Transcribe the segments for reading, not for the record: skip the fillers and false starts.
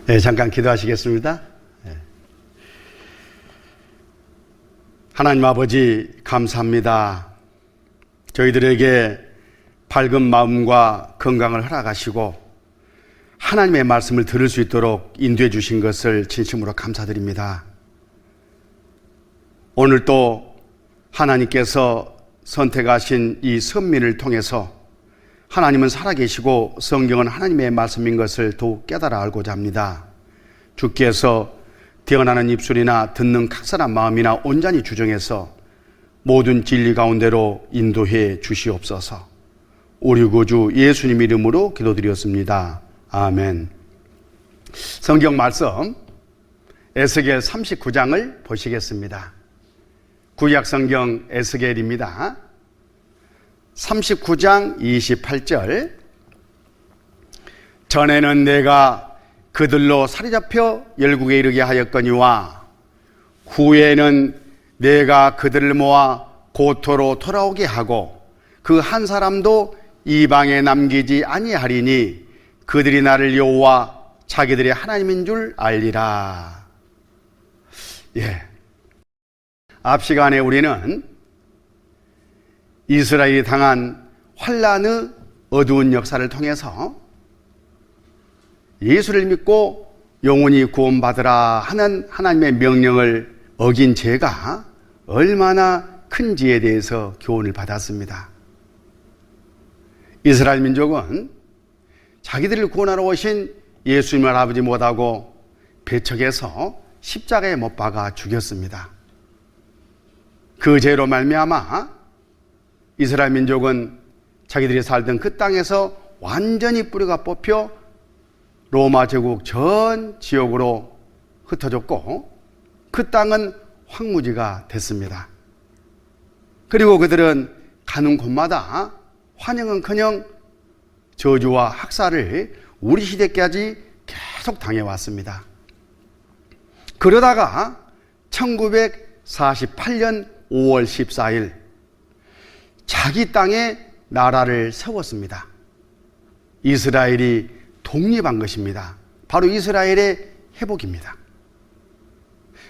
네, 잠깐 기도하시겠습니다. 하나님 아버지 감사합니다. 저희들에게 밝은 마음과 건강을 허락하시고 하나님의 말씀을 들을 수 있도록 인도해 주신 것을 진심으로 감사드립니다. 오늘 또 하나님께서 선택하신 이 선민을 통해서 하나님은 살아계시고 성경은 하나님의 말씀인 것을 더욱 깨달아 알고자 합니다. 주께서 태어나는 입술이나 듣는 각선한 마음이나 온전히 주정해서 모든 진리 가운데로 인도해 주시옵소서. 우리 구주 예수님 이름으로 기도드렸습니다. 아멘. 성경 말씀 에스겔 39장을 보시겠습니다. 구약 성경 에스겔입니다. 39장 28절. 전에는 내가 그들로 사로잡혀 열국에 이르게 하였거니와 후에는 내가 그들을 모아 고토로 돌아오게 하고 그 한 사람도 이방에 남기지 아니하리니 그들이 나를 여호와 자기들의 하나님인 줄 알리라. 앞 시간에 우리는 이스라엘이 당한 환난의 어두운 역사를 통해서 예수를 믿고 영원히 구원받으라 하는 하나님의 명령을 어긴 죄가 얼마나 큰지에 대해서 교훈을 받았습니다. 이스라엘 민족은 자기들을 구원하러 오신 예수님을 알아보지 못하고 배척해서 십자가에 못 박아 죽였습니다. 그 죄로 말미암아 이스라엘 민족은 자기들이 살던 그 땅에서 완전히 뿌리가 뽑혀 로마 제국 전 지역으로 흩어졌고 그 땅은 황무지가 됐습니다. 그리고 그들은 가는 곳마다 환영은커녕 저주와 학살을 우리 시대까지 계속 당해왔습니다. 그러다가 1948년 5월 14일 자기 땅에 나라를 세웠습니다. 이스라엘이 독립한 것입니다. 바로 이스라엘의 회복입니다.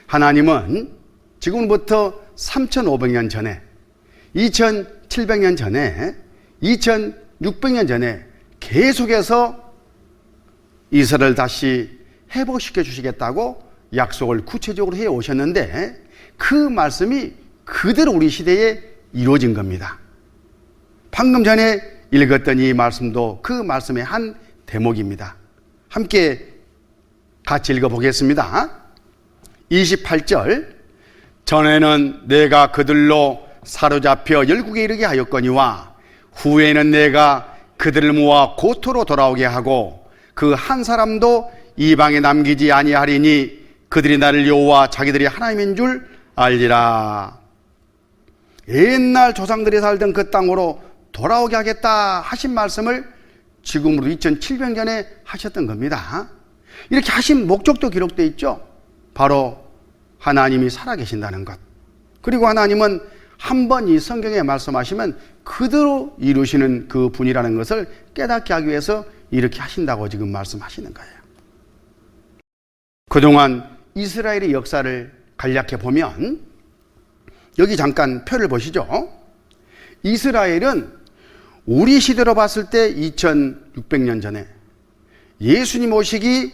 하나님은 지금부터 3500년 전에 2700년 전에 2600년 전에 계속해서 이스라엘을 다시 회복시켜 주시겠다고 약속을 구체적으로 해 오셨는데 그 말씀이 그대로 우리 시대에 이루어진 겁니다. 방금 전에 읽었던 이 말씀도 그 말씀의 한 대목입니다. 함께 같이 읽어보겠습니다. 28절. 전에는 내가 그들로 사로잡혀 열국에 이르게 하였거니와 후에는 내가 그들을 모아 고토로 돌아오게 하고 그 한 사람도 이방에 남기지 아니하리니 그들이 나를 여호와 자기들이 하나님인 줄 알리라. 옛날 조상들이 살던 그 땅으로 돌아오게 하겠다 하신 말씀을 지금으로 2700년에 하셨던 겁니다. 이렇게 하신 목적도 기록되어 있죠. 바로 하나님이 살아계신다는 것. 그리고 하나님은 한 번 이 성경에 말씀하시면 그대로 이루시는 그 분이라는 것을 깨닫게 하기 위해서 이렇게 하신다고 지금 말씀하시는 거예요. 그동안 이스라엘의 역사를 간략해 보면 여기 잠깐 표를 보시죠. 이스라엘은 우리 시대로 봤을 때 2600년 전에 예수님 오시기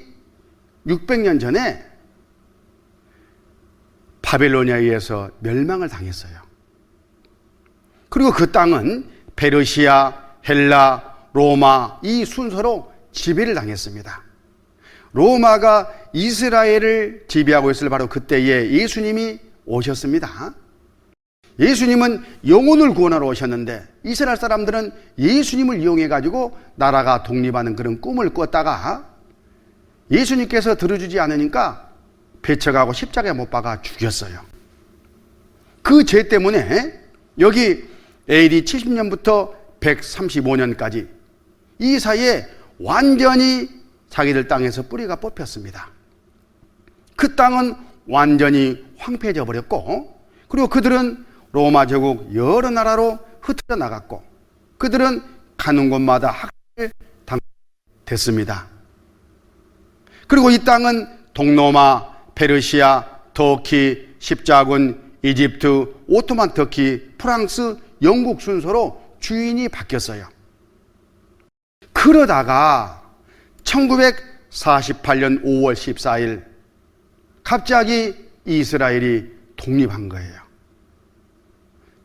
600년 전에 바벨로니아에 의해서 멸망을 당했어요. 그리고 그 땅은 페르시아, 헬라, 로마 이 순서로 지배를 당했습니다. 로마가 이스라엘을 지배하고 있을 바로 그때에 예수님이 오셨습니다. 예수님은 영혼을 구원하러 오셨는데 이스라엘 사람들은 예수님을 이용해 가지고 나라가 독립하는 그런 꿈을 꿨다가 예수님께서 들어주지 않으니까 배척하고 십자가에 못 박아 죽였어요. 그 죄 때문에 여기 AD 70년부터 135년까지 이 사이에 완전히 자기들 땅에서 뿌리가 뽑혔습니다. 그 땅은 완전히 황폐해져 버렸고 그리고 그들은 로마 제국 여러 나라로 흩어져 나갔고 그들은 가는 곳마다 학살을 당했습니다. 그리고 이 땅은 동로마, 페르시아, 터키, 십자군, 이집트, 오토만 터키, 프랑스, 영국 순서로 주인이 바뀌었어요. 그러다가 1948년 5월 14일 갑자기 이스라엘이 독립한 거예요.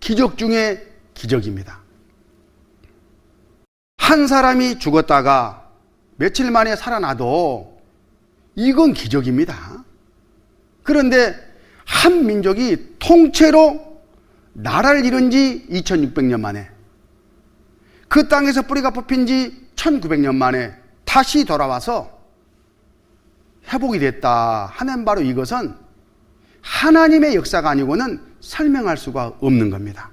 기적 중에 기적입니다. 한 사람이 죽었다가 며칠 만에 살아나도 이건 기적입니다. 그런데 한 민족이 통째로 나라를 이룬 지 2600년 만에, 그 땅에서 뿌리가 뽑힌 지 1900년 만에 다시 돌아와서 회복이 됐다 하는, 바로 이것은 하나님의 역사가 아니고는 설명할 수가 없는 겁니다.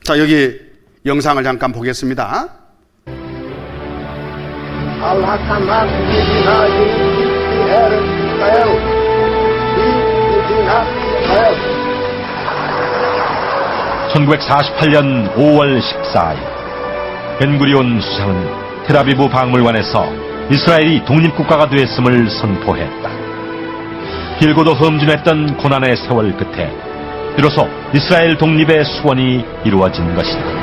자, 여기 영상을 잠깐 보겠습니다. (1948년 5월 14일) 벤구리온 수상은 텔아비브 박물관에서 이스라엘이 독립국가가 되었음을 선포했다. 길고도 험준했던 고난의 세월 끝에 비로소 이스라엘 독립의 수원이 이루어진 것이다.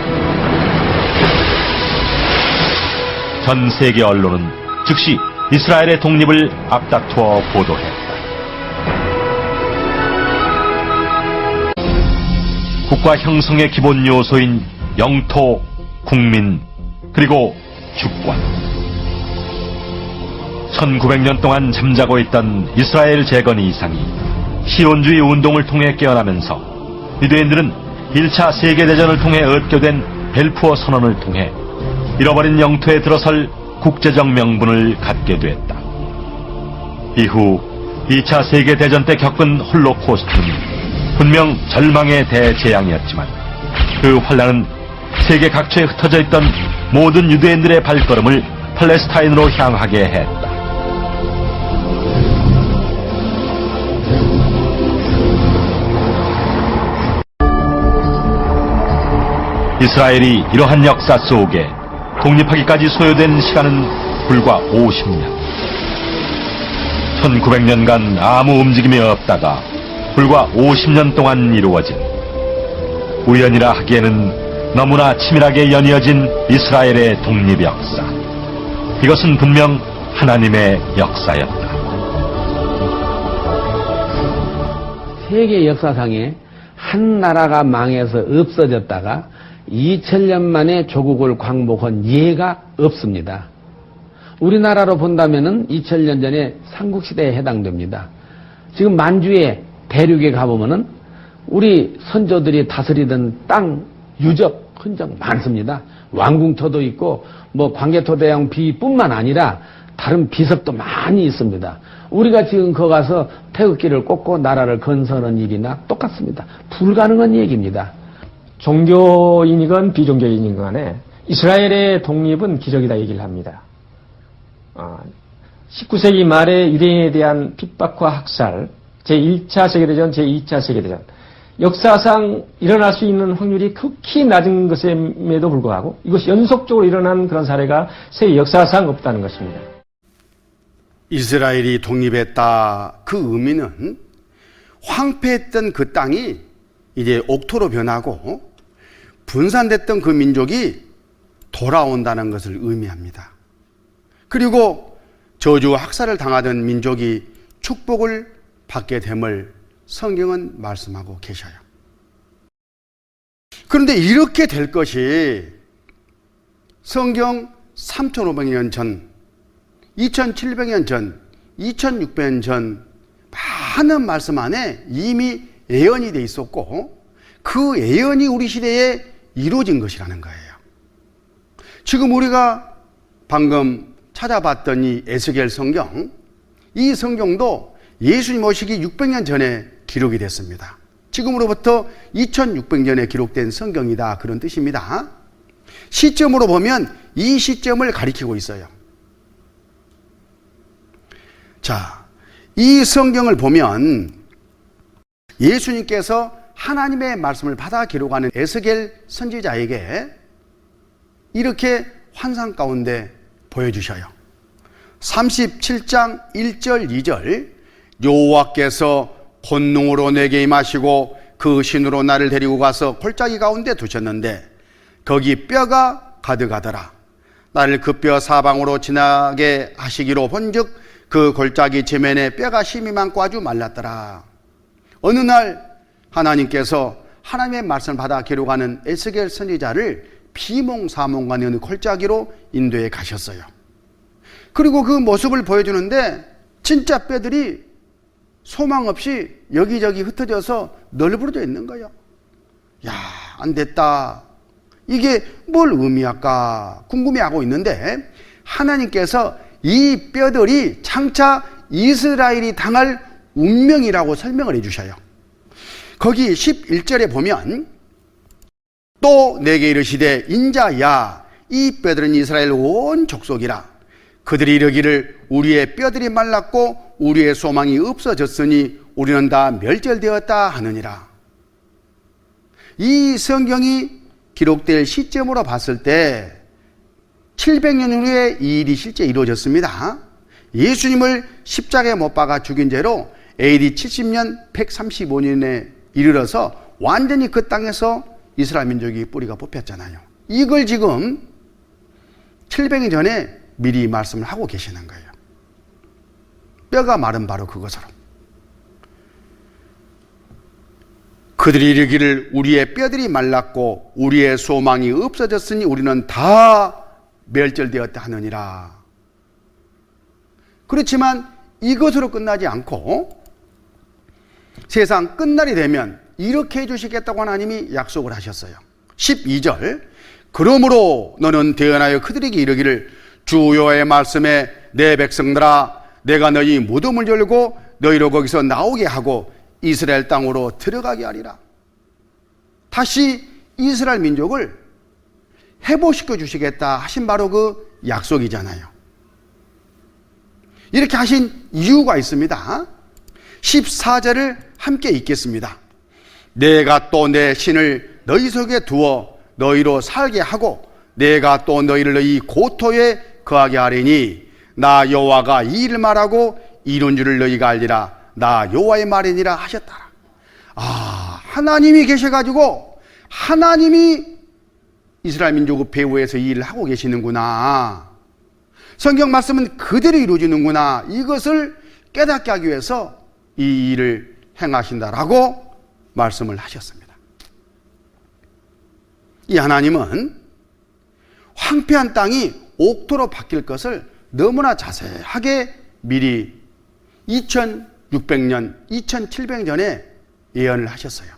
전 세계 언론은 즉시 이스라엘의 독립을 앞다투어 보도했다. 국가 형성의 기본 요소인 영토, 국민, 그리고 주권. 1900년 동안 잠자고 있던 이스라엘 재건 이상이 시온주의 운동을 통해 깨어나면서 유대인들은 1차 세계대전을 통해 얻게 된 벨푸어 선언을 통해 잃어버린 영토에 들어설 국제적 명분을 갖게 됐다. 이후 2차 세계대전 때 겪은 홀로코스트는 분명 절망의 대재앙이었지만 그 환란은 세계 각처에 흩어져 있던 모든 유대인들의 발걸음을 팔레스타인으로 향하게 했다. 이스라엘이 이러한 역사 속에 독립하기까지 소요된 시간은 불과 50년. 1900년간 아무 움직임이 없다가 불과 50년 동안 이루어진, 우연이라 하기에는 너무나 치밀하게 연이어진 이스라엘의 독립 역사. 이것은 분명 하나님의 역사였다. 세계 역사상에 한 나라가 망해서 없어졌다가 2000년 만에 조국을 광복한 예가 없습니다. 우리나라로 본다면은 2000년 전에 삼국시대에 해당됩니다. 지금 만주에 대륙에 가보면은 우리 선조들이 다스리던 땅 유적 흔적 많습니다. 왕궁터도 있고 뭐 광개토대왕 비뿐만 아니라 다른 비석도 많이 있습니다. 우리가 지금 거기 가서 태극기를 꽂고 나라를 건설하는 일이나 똑같습니다. 불가능한 얘기입니다. 종교인이건 비종교인이건 간에 이스라엘의 독립은 기적이다 얘기를 합니다. 19세기 말에 유대인에 대한 핍박과 학살, 제1차 세계대전, 제2차 세계대전, 역사상 일어날 수 있는 확률이 극히 낮은 것임에도 불구하고 이것이 연속적으로 일어난 그런 사례가 세계 역사상 없다는 것입니다. 이스라엘이 독립했다, 그 의미는 황폐했던 그 땅이 이제 옥토로 변하고 분산됐던 그 민족이 돌아온다는 것을 의미합니다. 그리고 저주와 학살을 당하던 민족이 축복을 받게 됨을 성경은 말씀하고 계셔요. 그런데 이렇게 될 것이 성경 3500년 전, 2700년 전, 2600년 전 많은 말씀 안에 이미 예언이 돼 있었고 그 예언이 우리 시대에 이루어진 것이라는 거예요. 지금 우리가 방금 찾아봤던 이 에스겔 성경, 이 성경도 예수님 오시기 600년 전에 기록이 됐습니다. 지금으로부터 2600년에 기록된 성경이다, 그런 뜻입니다. 시점으로 보면 이 시점을 가리키고 있어요. 자, 이 성경을 보면 예수님께서 하나님의 말씀을 받아 기록하는 에스겔 선지자에게 이렇게 환상 가운데 보여주셔요. 37장 1절 2절 여호와께서 권능으로 내게 임하시고 그 신으로 나를 데리고 가서 골짜기 가운데 두셨는데 거기 뼈가 가득하더라. 나를 그 뼈 사방으로 지나게 하시기로 본즉 그 골짜기 지면에 뼈가 심이 많고 아주 말랐더라. 어느 날 하나님께서 하나님의 말씀을 받아 기록하는 에스겔 선지자를 비몽사몽간의 어느 골짜기로 인도해 가셨어요. 그리고 그 모습을 보여주는데 진짜 뼈들이 소망 없이 여기저기 흩어져서 널브러져 있는 거예요. 야, 안 됐다. 이게 뭘 의미할까 궁금해하고 있는데 하나님께서 이 뼈들이 장차 이스라엘이 당할 운명이라고 설명을 해주셔요. 거기 11절에 보면 또 내게 이르시되 인자야 이 뼈들은 이스라엘 온 족속이라. 그들이 이르기를 우리의 뼈들이 말랐고 우리의 소망이 없어졌으니 우리는 다 멸절되었다 하느니라. 이 성경이 기록될 시점으로 봤을 때 700년 후에 이 일이 실제 이루어졌습니다. 예수님을 십자가에 못 박아 죽인 죄로 AD 70년 135년에 이르러서 완전히 그 땅에서 이스라엘 민족이 뿌리가 뽑혔잖아요. 이걸 지금 700년 전에 미리 말씀을 하고 계시는 거예요. 뼈가 마른 바로 그것으로. 그들이 이르기를 우리의 뼈들이 말랐고 우리의 소망이 없어졌으니 우리는 다 멸절되었다 하느니라. 그렇지만 이것으로 끝나지 않고 세상 끝날이 되면 이렇게 해주시겠다고 하나님이 약속을 하셨어요. 12절 그러므로 너는 대언하여 그들에게 이르기를 주 여호와의 말씀에 내 백성들아 내가 너희 무덤을 열고 너희로 거기서 나오게 하고 이스라엘 땅으로 들어가게 하리라. 다시 이스라엘 민족을 회복시켜 주시겠다 하신 바로 그 약속이잖아요. 이렇게 하신 이유가 있습니다. 14절을 함께 읽겠습니다. 내가 또 내 신을 너희 속에 두어 너희로 살게 하고 내가 또 너희를 너희 고토에 거하게 하리니 나 여호와가 이 일을 말하고 이룬 줄을 너희가 알리라. 나 여호와의 말이니라 하셨다. 아, 하나님이 계셔가지고 하나님이 이스라엘 민족의 배후에서 이 일을 하고 계시는구나. 성경 말씀은 그대로 이루어지는구나. 이것을 깨닫게 하기 위해서 이 일을 행하신다라고 말씀을 하셨습니다. 이 하나님은 황폐한 땅이 옥토로 바뀔 것을 너무나 자세하게 미리 2600년, 2700년 전에 예언을 하셨어요.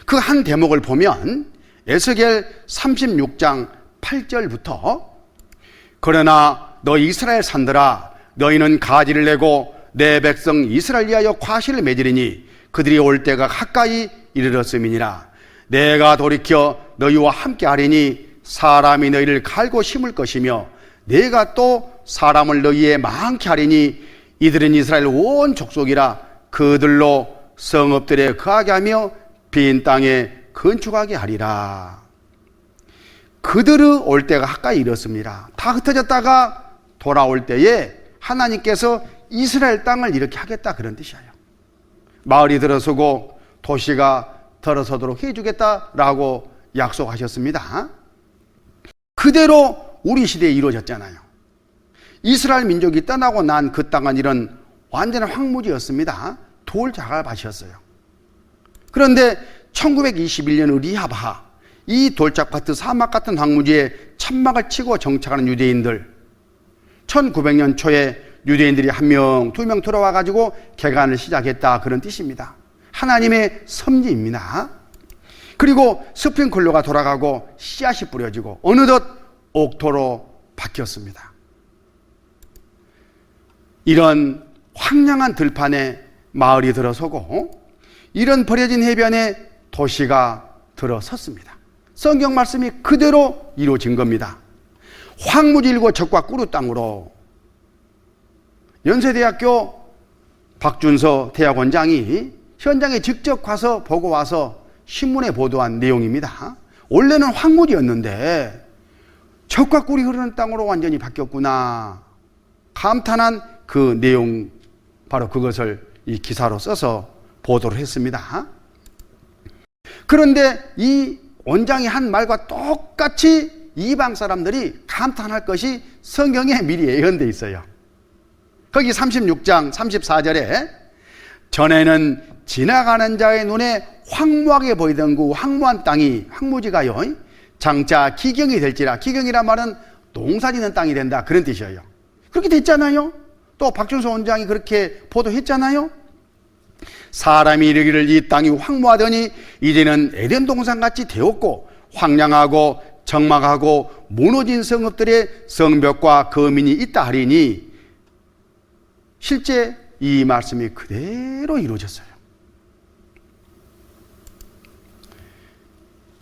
그 한 대목을 보면 에스겔 36장 8절부터 그러나 너 이스라엘 산들아 너희는 가지를 내고 내 백성 이스라엘 위하여 과실을 맺으리니 그들이 올 때가 가까이 이르렀음이니라. 내가 돌이켜 너희와 함께 하리니 사람이 너희를 갈고 심을 것이며 내가 또 사람을 너희에 많게 하리니 이들은 이스라엘 온 족속이라. 그들로 성읍들에 거하게 하며 빈 땅에 건축하게 하리라. 그들의 올 때가 가까이 이렇습니다. 다 흩어졌다가 돌아올 때에 하나님께서 이스라엘 땅을 이렇게 하겠다 그런 뜻이에요. 마을이 들어서고 도시가 들어서도록 해주겠다라고 약속하셨습니다. 그대로 우리 시대에 이루어졌잖아요. 이스라엘 민족이 떠나고 난 그 땅은 이런 완전한 황무지였습니다. 돌 자갈밭이었어요. 그런데 1921년 리하바 이 돌짝 같은 사막 같은 황무지에 천막을 치고 정착하는 유대인들 1900년 초에 유대인들이 한 명, 두 명 들어와 가지고 개간을 시작했다 그런 뜻입니다. 하나님의 섭리입니다. 그리고 스프링클러가 돌아가고 씨앗이 뿌려지고 어느덧 옥토로 바뀌었습니다. 이런 황량한 들판에 마을이 들어서고 이런 버려진 해변에 도시가 들어섰습니다. 성경 말씀이 그대로 이루어진 겁니다. 황무지일고 적과 꿀의 땅으로 연세대학교 박준서 대학원장이 현장에 직접 가서 보고 와서 신문에 보도한 내용입니다. 원래는 황무지였는데 적과 꿀이 흐르는 땅으로 완전히 바뀌었구나. 감탄한 그 내용, 바로 그것을 이 기사로 써서 보도를 했습니다. 그런데 이 원장이 한 말과 똑같이 이방 사람들이 감탄할 것이 성경에 미리 예언되어 있어요. 거기 36장 34절에 전에는 지나가는 자의 눈에 황무하게 보이던 그 황무한 땅이, 황무지가요, 장차 기경이 될지라. 기경이란 말은 농사짓는 땅이 된다, 그런 뜻이에요. 그렇게 됐잖아요. 또 박준수 원장이 그렇게 보도했잖아요. 사람이 이르기를 이 땅이 황무하더니 이제는 에덴 동산같이 되었고 황량하고 적막하고 무너진 성읍들의 성벽과 거민이 있다 하리니, 실제 이 말씀이 그대로 이루어졌어요.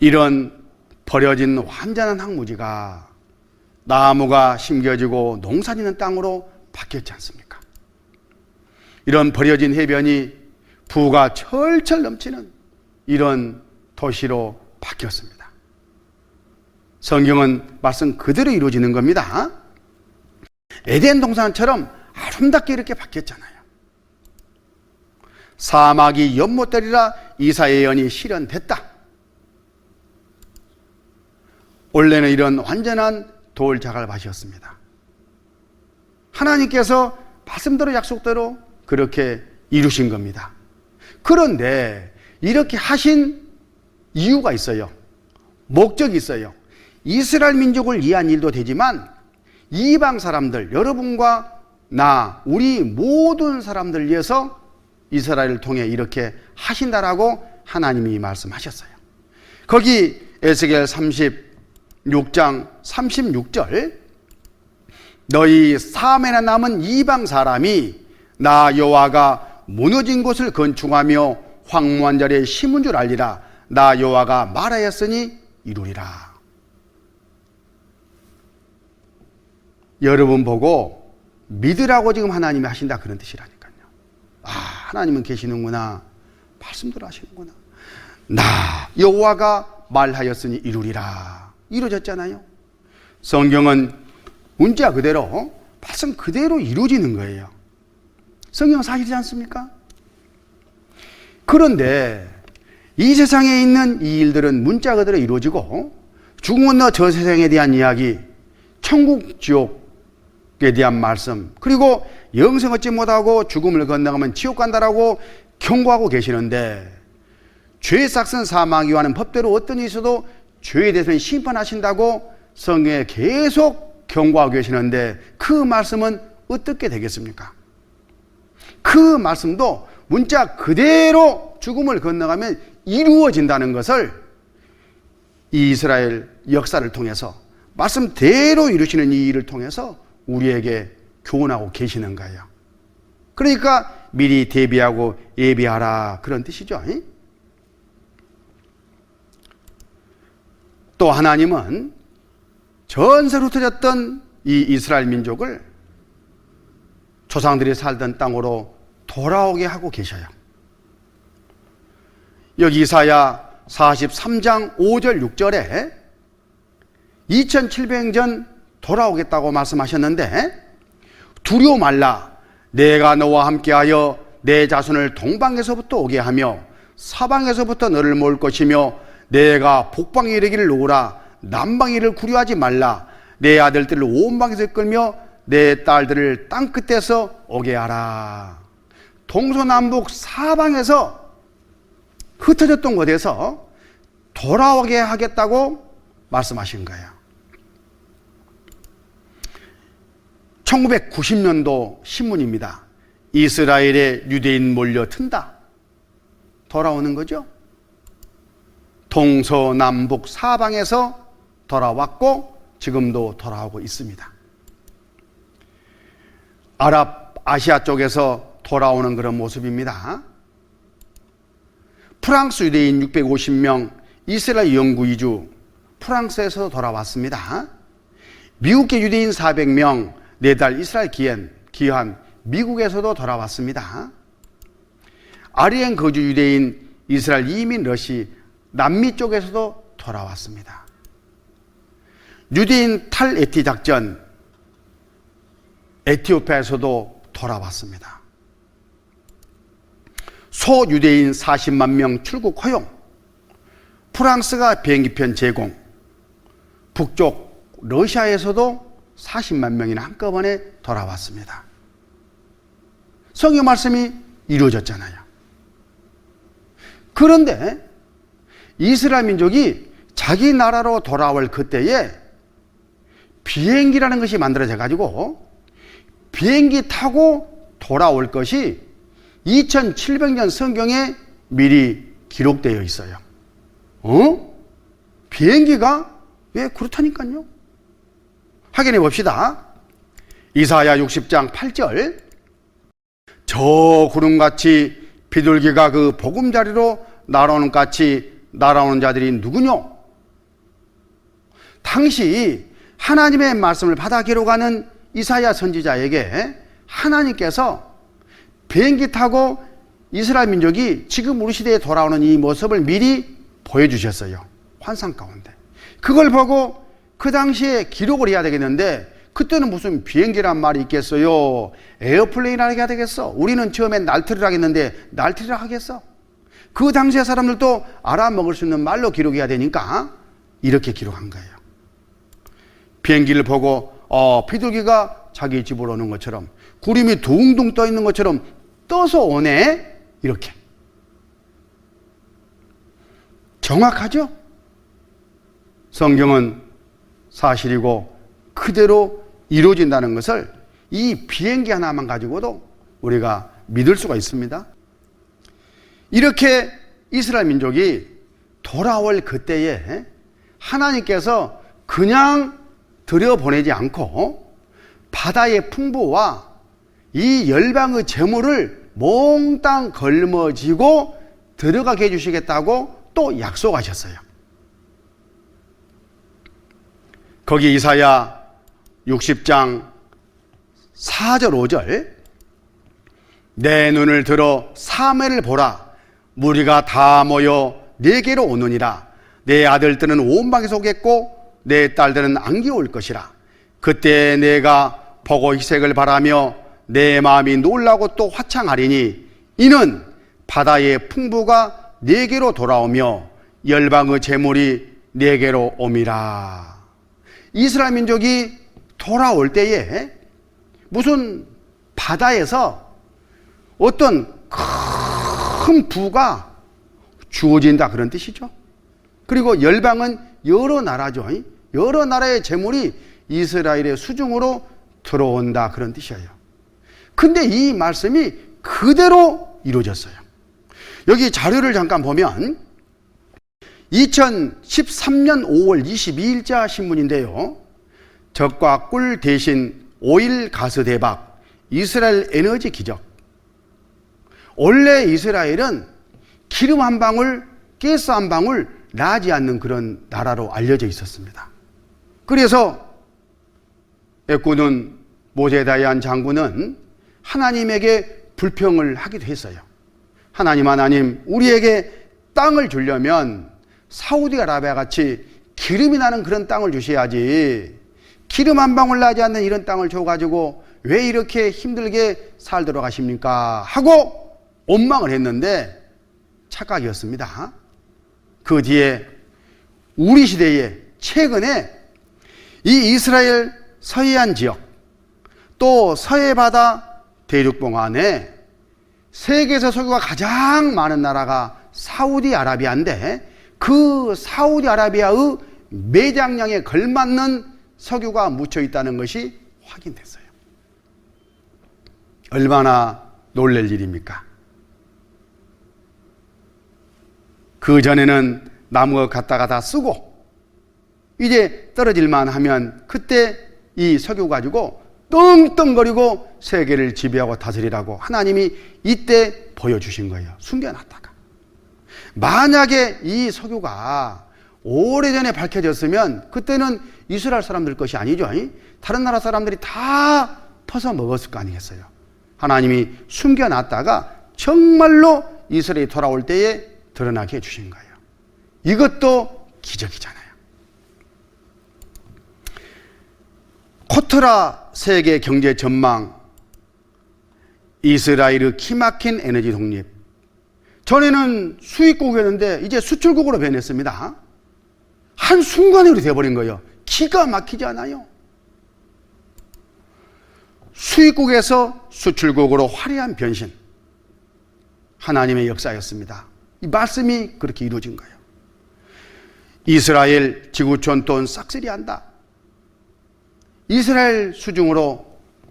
이런 버려진 완전한 황무지가 나무가 심겨지고 농사짓는 땅으로 바뀌었지 않습니까? 이런 버려진 해변이 부가 철철 넘치는 이런 도시로 바뀌었습니다. 성경은 말씀 그대로 이루어지는 겁니다. 에덴 동산처럼 아름답게 이렇게 바뀌었잖아요. 사막이 연못되리라 이사야의 예언이 실현됐다. 원래는 이런 완전한 돌자갈밭이었습니다. 하나님께서 말씀대로 약속대로 그렇게 이루신 겁니다. 그런데 이렇게 하신 이유가 있어요. 목적이 있어요. 이스라엘 민족을 위한 일도 되지만 이방 사람들, 여러분과 나, 우리 모든 사람들 위해서 이스라엘을 통해 이렇게 하신다라고 하나님이 말씀하셨어요. 거기 에스겔 36장 36절, 너희 사면에 남은 이방 사람이 나 여호와가 무너진 곳을 건축하며 황무한 자리에 심은 줄 알리라. 나 여호와가 말하였으니 이루리라. 여러분 보고 믿으라고 지금 하나님이 하신다, 그런 뜻이라니까요. 아, 하나님은 계시는구나, 말씀대로 하시는구나. 나 여호와가 말하였으니 이루리라. 이루어졌잖아요. 성경은 문자 그대로, 말씀 그대로 이루어지는 거예요. 성경은 사실이지 않습니까? 그런데 이 세상에 있는 이 일들은 문자 그대로 이루어지고, 죽음 건너 저 세상에 대한 이야기, 천국 지옥에 대한 말씀, 그리고 영생 얻지 못하고 죽음을 건너가면 지옥 간다라고 경고하고 계시는데, 죄 싹슨 사망이 하는 법대로 어떤 일이 있어도 죄에 대해서는 심판하신다고 성경에 계속 경고하고 계시는데, 그 말씀은 어떻게 되겠습니까? 그 말씀도 문자 그대로 죽음을 건너가면 이루어진다는 것을 이스라엘 역사를 통해서, 말씀대로 이루시는 이 일을 통해서 우리에게 교훈하고 계시는 거예요. 그러니까 미리 대비하고 예비하라, 그런 뜻이죠. 또 하나님은 전세로 흩어졌던 이 이스라엘 민족을 조상들이 살던 땅으로 돌아오게 하고 계셔요. 여기 이사야 43장 5절 6절에 2700년 전 돌아오겠다고 말씀하셨는데, 두려워 말라. 내가 너와 함께하여 내 자손을 동방에서부터 오게 하며 사방에서부터 너를 모을 것이며, 내가 북방에 이르기를 놓으라. 남방에 이를 구려하지 말라. 내 아들들을 온 방에서 끌며 내 딸들을 땅 끝에서 오게 하라. 동서남북 사방에서 흩어졌던 곳에서 돌아오게 하겠다고 말씀하신 거예요. 1990년도 신문입니다. 이스라엘에 유대인 몰려든다. 돌아오는 거죠. 동서남북 사방에서 돌아왔고 지금도 돌아오고 있습니다. 아시아 쪽에서 돌아오는 그런 모습입니다. 프랑스 유대인 650명, 이스라엘 영구 이주, 프랑스에서 돌아왔습니다. 미국계 유대인 400명, 4달 이스라엘 기한, 미국에서도 돌아왔습니다. 아리엔 거주 유대인 이스라엘 이민 러시, 남미 쪽에서도 돌아왔습니다. 유대인 탈에티 작전, 에티오피아에서도 돌아왔습니다. 소유대인 40만 명 출국 허용, 프랑스가 비행기편 제공, 북쪽 러시아에서도 40만 명이나 한꺼번에 돌아왔습니다. 성경 말씀이 이루어졌잖아요. 그런데 이스라엘 민족이 자기 나라로 돌아올 그때에 비행기라는 것이 만들어져 가지고 비행기 타고 돌아올 것이 2700년 성경에 미리 기록되어 있어요. 비행기가 왜 그렇다니까요. 확인해 봅시다. 이사야 60장 8절, 저 구름같이 비둘기가 그 보금자리로 날아오는 같이 날아오는 자들이 누구뇨? 당시 하나님의 말씀을 받아 기록하는 이사야 선지자에게 하나님께서 비행기 타고 이스라엘 민족이 지금 우리 시대에 돌아오는 이 모습을 미리 보여주셨어요. 환상 가운데. 그걸 보고 그 당시에 기록을 해야 되겠는데 그때는 무슨 비행기란 말이 있겠어요? 에어플레인이라 해야 되겠어? 우리는 처음엔 날트리라 하겠는데 날트리라 하겠어? 그 당시의 사람들도 알아먹을 수 있는 말로 기록해야 되니까 이렇게 기록한 거예요. 비행기를 보고 비둘기가 자기 집으로 오는 것처럼, 구름이 둥둥 떠 있는 것처럼 떠서 오네, 이렇게. 정확하죠? 성경은 사실이고 그대로 이루어진다는 것을 이 비행기 하나만 가지고도 우리가 믿을 수가 있습니다. 이렇게 이스라엘 민족이 돌아올 그때에 하나님께서 그냥 들여보내지 않고 바다의 풍부와 이 열방의 재물을 몽땅 걸머쥐고 들어가게 해주시겠다고 또 약속하셨어요. 거기 이사야 60장 4절 5절, 내 눈을 들어 사매를 보라, 무리가 다 모여 내게로 오느니라. 내 아들들은 온 방에서 오겠고 내 딸들은 안기 올 것이라. 그때 내가 보고 희색을 바라며 내 마음이 놀라고 또 화창하리니 이는 바다의 풍부가 내게로 돌아오며 열방의 재물이 내게로 옴이라. 이스라엘 민족이 돌아올 때에 무슨 바다에서 어떤 큰 부가 주어진다, 그런 뜻이죠. 그리고 열방은 여러 나라죠. 여러 나라의 재물이 이스라엘의 수중으로 들어온다, 그런 뜻이에요. 근데 이 말씀이 그대로 이루어졌어요. 여기 자료를 잠깐 보면 2013년 5월 22일자 신문인데요. 적과 꿀 대신 오일 가스 대박, 이스라엘 에너지 기적. 원래 이스라엘은 기름 한 방울, 가스 한 방울 나지 않는 그런 나라로 알려져 있었습니다. 그래서 애꾸는 모세다이안 장군은 하나님에게 불평을 하기도 했어요. 하나님, 우리에게 땅을 주려면 사우디아라비아 같이 기름이 나는 그런 땅을 주셔야지, 기름 한 방울 나지 않는 이런 땅을 줘가지고 왜 이렇게 힘들게 살도록 하십니까? 하고 원망을 했는데 착각이었습니다. 그 뒤에 우리 시대에 최근에 이 이스라엘 서해안 지역, 또 서해바다 대륙봉안에 세계에서 석유가 가장 많은 나라가 사우디아라비아인데 그 사우디아라비아의 매장량에 걸맞는 석유가 묻혀 있다는 것이 확인됐어요. 얼마나 놀랄 일입니까? 그 전에는 나무 갖다가 다 쓰고 이제 떨어질만 하면 그때 이 석유 가지고 떵떵거리고 세계를 지배하고 다스리라고 하나님이 이때 보여주신 거예요. 숨겨놨다가. 만약에 이 석유가 오래전에 밝혀졌으면 그때는 이스라엘 사람들 것이 아니죠. 다른 나라 사람들이 다 퍼서 먹었을 거 아니겠어요. 하나님이 숨겨놨다가 정말로 이스라엘이 돌아올 때에 드러나게 해주신 거예요. 이것도 기적이잖아요. 코트라 세계 경제 전망, 이스라엘의 기막힌 에너지 독립. 전에는 수입국이었는데 이제 수출국으로 변했습니다. 한순간에 그렇게 돼버린 거예요. 기가 막히지 않아요? 수입국에서 수출국으로 화려한 변신. 하나님의 역사였습니다. 이 말씀이 그렇게 이루어진 거예요. 이스라엘 지구촌 돈 싹쓸이한다. 이스라엘 수중으로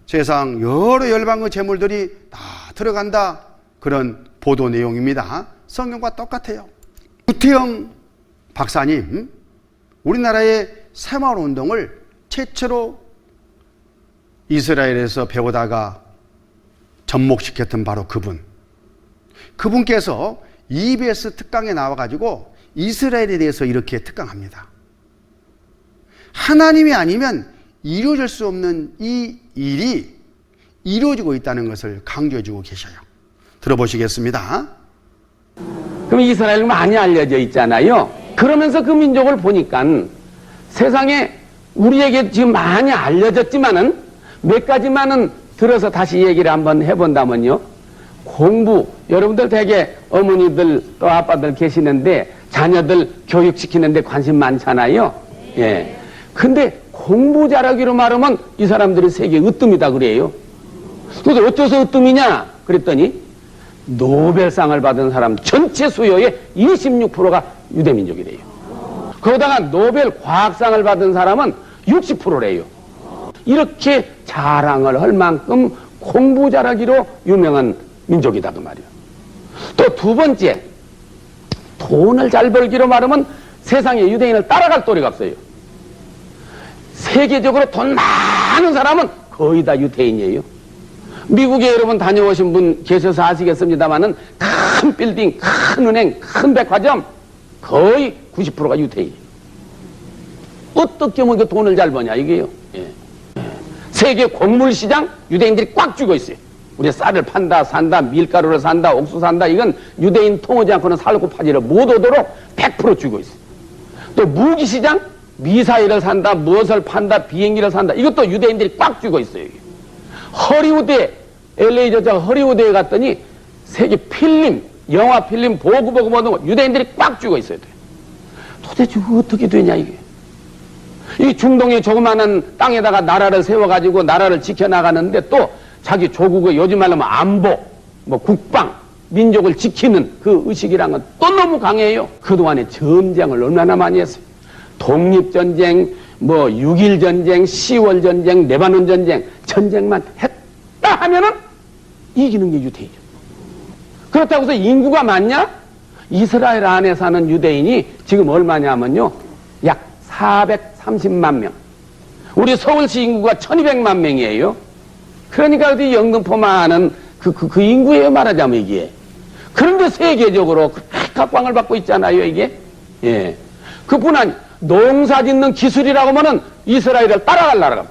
세상 여러 열방의 재물들이 다 들어간다. 그런 보도 내용입니다. 성경과 똑같아요. 구태영 박사님, 우리나라의 새마을운동을 최초로 이스라엘에서 배우다가 접목시켰던 바로 그분께서 EBS 특강에 나와가지고 이스라엘에 대해서 이렇게 특강합니다. 하나님이 아니면 이루어질 수 없는 이 일이 이루어지고 있다는 것을 강조해주고 계셔요. 들어보시겠습니다. 그럼 이스라엘은 많이 알려져 있잖아요. 그러면서 그 민족을 보니까 세상에 우리에게 지금 많이 알려졌지만은 몇 가지만은 들어서 다시 얘기를 한번 해본다면요. 공부, 여러분들 되게 어머니들 또 아빠들 계시는데 자녀들 교육시키는데 관심 많잖아요. 예. 근데 공부 잘하기로 말하면 이 사람들이 세계 으뜸이다 그래요. 그래서 어째서 으뜸이냐 그랬더니 노벨상을 받은 사람 전체 수요의 26%가 유대민족이래요. 거기다가 노벨 과학상을 받은 사람은 60%래요. 이렇게 자랑을 할 만큼 공부 잘하기로 유명한 민족이다 그 말이에요. 또 두 번째, 돈을 잘 벌기로 말하면 세상에 유대인을 따라갈 도리가 없어요. 세계적으로 돈 많은 사람은 거의 다 유대인이에요. 미국에 여러분 다녀오신 분 계셔서 아시겠습니다만은 큰 빌딩, 큰 은행, 큰 백화점 거의 90%가 유대인. 어떻게 뭐 이거 돈을 잘 버냐 이게요. 예. 세계 곡물 시장 유대인들이 꽉 쥐고 있어요. 우리 쌀을 판다, 산다, 밀가루를 산다, 옥수수 산다. 이건 유대인 통하지 않고는 살고 파지를 못 오도록 100% 쥐고 있어요. 또 무기 시장 미사일을 산다, 무엇을 판다, 비행기를 산다. 이것도 유대인들이 꽉 쥐고 있어요. 이게. 허리우드에 LA 저자 허리우드에 갔더니 세계 필름, 영화 필름 보고 모든 거 유대인들이 꽉 쥐고 있어야 돼요. 도대체 어떻게 되냐 이게. 이 중동의 조그마한 땅에다가 나라를 세워가지고 나라를 지켜나가는데 또 자기 조국의 요즘 말로 안보, 뭐 국방, 민족을 지키는 그 의식이란 건 또 너무 강해요. 그동안에 전쟁을 얼마나 많이 했어요. 독립전쟁, 뭐 6.1 전쟁, 10월 전쟁, 레바논 전쟁, 전쟁만 했다 하면은 이기는 게 유대인이죠. 그렇다고 해서 인구가 많냐? 이스라엘 안에 사는 유대인이 지금 얼마냐면요. 약 430만 명. 우리 서울시 인구가 1200만 명이에요. 그러니까 어디 영등포만은 그 인구예요, 말하자면 이게. 그런데 세계적으로 각광을 받고 있잖아요, 이게. 예. 그뿐 아니, 농사 짓는 기술이라고 하면은 이스라엘을 따라갈 나라가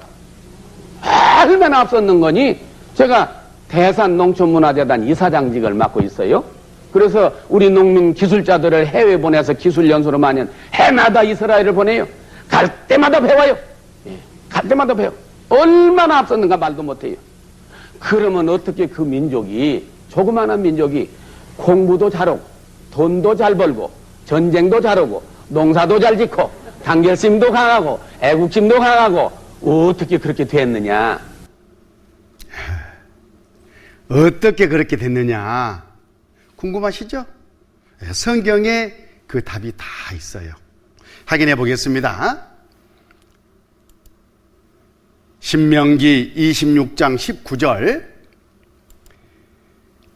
얼마나 앞섰는 거니? 제가 대산농촌문화재단 이사장직을 맡고 있어요. 그래서 우리 농민 기술자들을 해외 보내서 기술 연수로 많이 해마다 이스라엘을 보내요. 갈 때마다 배워요. 예. 갈 때마다 배워. 얼마나 앞섰는가 말도 못해요. 그러면 어떻게 그 민족이, 조그마한 민족이 공부도 잘하고 돈도 잘 벌고 전쟁도 잘하고 농사도 잘 짓고 단결심도 강하고 애국심도 강하고 어떻게 그렇게 됐느냐. 어떻게 그렇게 됐느냐 궁금하시죠? 성경에 그 답이 다 있어요. 확인해 보겠습니다. 신명기 26장 19절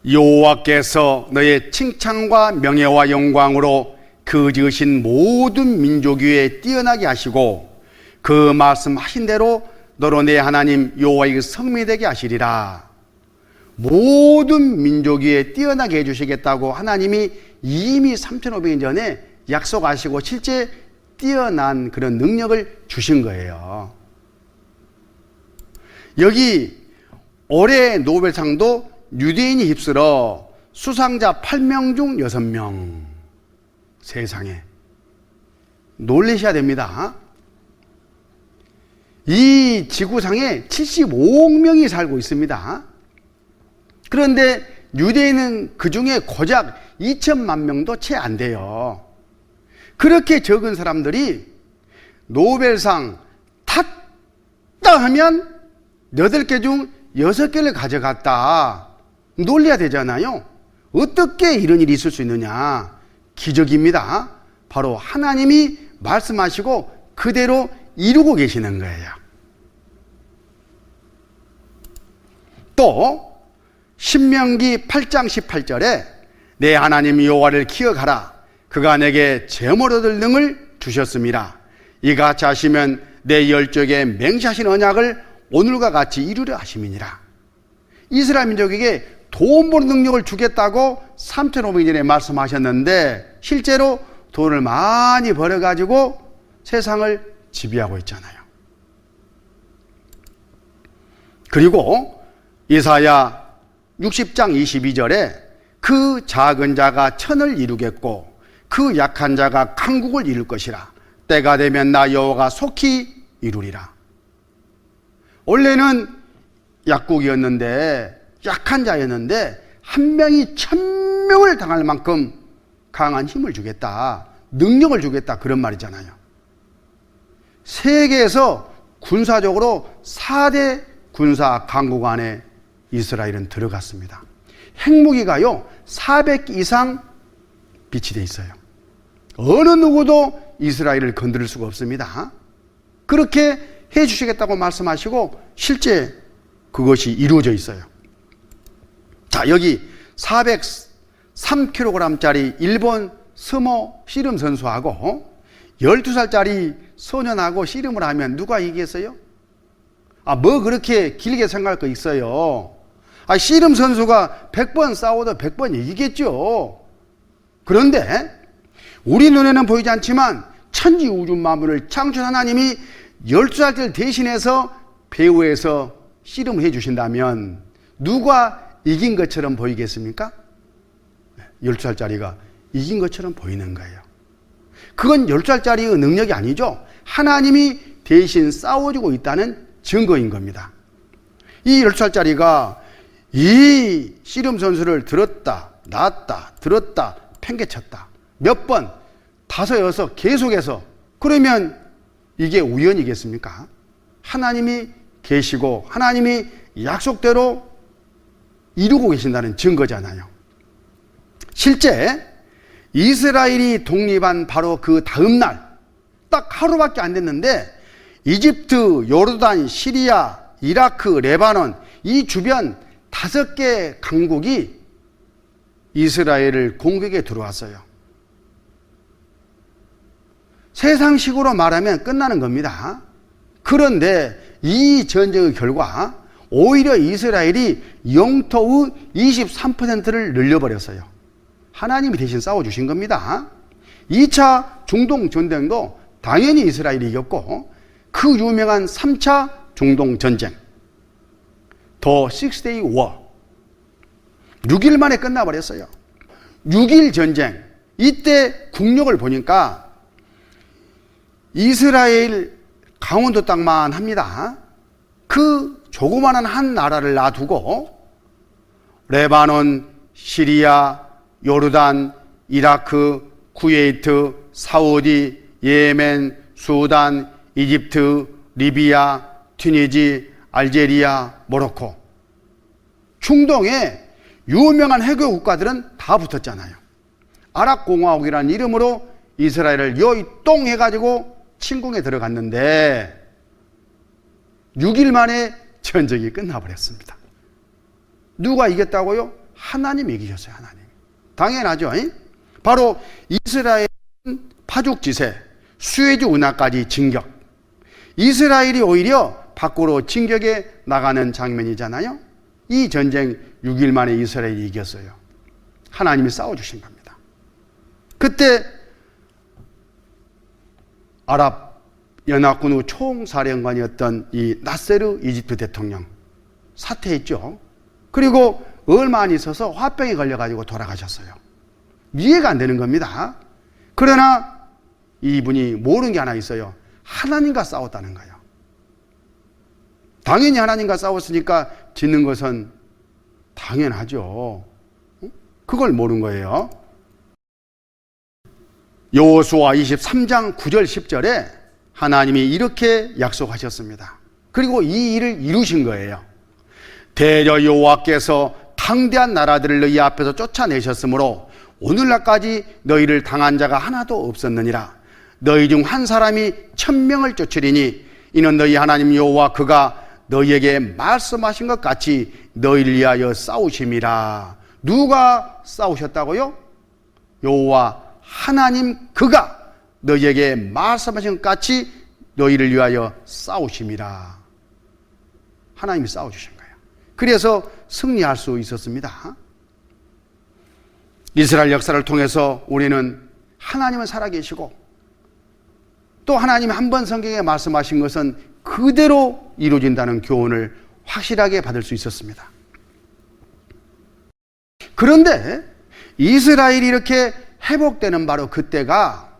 여호와께서 너의 칭찬과 명예와 영광으로 그 지으신 모든 민족 위에 뛰어나게 하시고 그 말씀하신 대로 너로 내 하나님 여호와의 성민이 되게 하시리라. 모든 민족 위에 뛰어나게 해주시겠다고 하나님이 이미 3500년 전에 약속하시고 실제 뛰어난 그런 능력을 주신 거예요. 여기 올해 노벨상도 유대인이 휩쓸어 수상자 8명 중 6명. 세상에 놀라셔야 됩니다. 이 지구상에 75억 명이 살고 있습니다. 그런데 유대인은 그 중에 고작 2천만 명도 채 안 돼요. 그렇게 적은 사람들이 노벨상 탔다 하면 8개 중 6개를 가져갔다. 놀려야 되잖아요. 어떻게 이런 일이 있을 수 있느냐? 기적입니다. 바로 하나님이 말씀하시고 그대로 이루고 계시는 거예요. 또 신명기 8장 18절에 내 하나님 여호와를 기억하라. 그가 내게 제물 얻을 능을 주셨습니다. 이같이 하시면 내 열조에게 맹세하신 언약을 오늘과 같이 이루려 하심이니라. 이스라엘 민족에게 돈 버는 능력을 주겠다고 3,500년 전에 말씀하셨는데 실제로 돈을 많이 벌어가지고 세상을 지배하고 있잖아요. 그리고 이사야 60장 22절에 그 작은 자가 천을 이루겠고 그 약한 자가 강국을 이룰 것이라. 때가 되면 나 여호와가 속히 이루리라. 원래는 약국이었는데 약한 자였는데 한 명이 1,000명을 당할 만큼 강한 힘을 주겠다, 능력을 주겠다, 그런 말이잖아요. 세계에서 군사적으로 4대 군사 강국 안에 이스라엘은 들어갔습니다. 핵무기가요 400 이상 비치되어 있어요. 어느 누구도 이스라엘을 건드릴 수가 없습니다. 그렇게 해주시겠다고 말씀하시고 실제 그것이 이루어져 있어요. 자, 여기 403kg짜리 일본 스모 씨름 선수하고 12살짜리 소년하고 씨름을 하면 누가 이기겠어요? 뭐 그렇게 길게 생각할 거 있어요. 씨름 선수가 100번 싸워도 100번 이기겠죠. 그런데 우리 눈에는 보이지 않지만 천지 우주 만물을 창조한 하나님이 12살짜리를 대신해서 배후에서 씨름을 해주신다면 누가 이긴 것처럼 보이겠습니까? 12살짜리가 이긴 것처럼 보이는 거예요. 그건 12살짜리의 능력이 아니죠. 하나님이 대신 싸워주고 있다는 증거인 겁니다. 이 12살짜리가 이 씨름 선수를 들었다 놨다 들었다 팽개쳤다 몇 번, 5, 6 계속해서, 그러면 이게 우연이겠습니까? 하나님이 계시고 하나님이 약속대로 이루고 계신다는 증거잖아요. 실제 이스라엘이 독립한 바로 그 다음 날, 딱 하루밖에 안 됐는데 이집트, 요르단, 시리아, 이라크, 레바논 이 주변 5개 강국이 이스라엘을 공격에 들어왔어요. 세상식으로 말하면 끝나는 겁니다. 그런데 이 전쟁의 결과 오히려 이스라엘이 영토의 23%를 늘려버렸어요. 하나님이 대신 싸워주신 겁니다. 2차 중동 전쟁도 당연히 이스라엘이 이겼고 그 유명한 3차 중동 전쟁, 더 6day war, 6일 만에 끝나버렸어요. 6일 전쟁, 이때 국력을 보니까 이스라엘 강원도 땅만 합니다. 그 조그마한 한 나라를 놔두고 레바논, 시리아, 요르단, 이라크, 쿠웨이트, 사우디, 예멘, 수단, 이집트, 리비아, 튀니지, 알제리아, 모로코, 중동에 유명한 해교 국가들은 다 붙었잖아요. 아랍공화국이라는 이름으로 이스라엘을 요이똥 해가지고 침공에 들어갔는데 6일 만에 전쟁이 끝나버렸습니다. 누가 이겼다고요? 하나님이 이기셨어요. 하나님. 당연하죠. 바로 이스라엘은 파죽지세, 수에즈 운하까지 진격. 이스라엘이 오히려 밖으로 진격에 나가는 장면이잖아요. 이 전쟁 6일 만에 이스라엘이 이겼어요. 하나님이 싸워주신 겁니다. 그때 아랍 연합군의 총사령관이었던 이 나세르 이집트 대통령 사퇴했죠. 그리고 얼마 안 있어서 화병에 걸려가지고 돌아가셨어요. 이해가 안 되는 겁니다. 그러나 이분이 모르는 게 하나 있어요. 하나님과 싸웠다는 거예요. 당연히 하나님과 싸웠으니까 짓는 것은 당연하죠. 그걸 모르는 거예요. 여호수아 23장 9절 10절에 하나님이 이렇게 약속하셨습니다. 그리고 이 일을 이루신 거예요. 대저 여호와께서 강대한 나라들을 너희 앞에서 쫓아내셨으므로 오늘날까지 너희를 당한 자가 하나도 없었느니라. 너희 중 한 사람이 1000명을 쫓으리니 이는 너희 하나님 여호와 그가 너희에게 말씀하신 것 같이 너희를 위하여 싸우심이라. 누가 싸우셨다고요? 여호와 하나님 그가 너희에게 말씀하신 것 같이 너희를 위하여 싸우심이라. 하나님이 싸워주신 거예요. 그래서 승리할 수 있었습니다. 이스라엘 역사를 통해서 우리는 하나님은 살아계시고 또 하나님이 한 번 성경에 말씀하신 것은 그대로 이루어진다는 교훈을 확실하게 받을 수 있었습니다. 그런데 이스라엘이 이렇게 회복되는 바로 그때가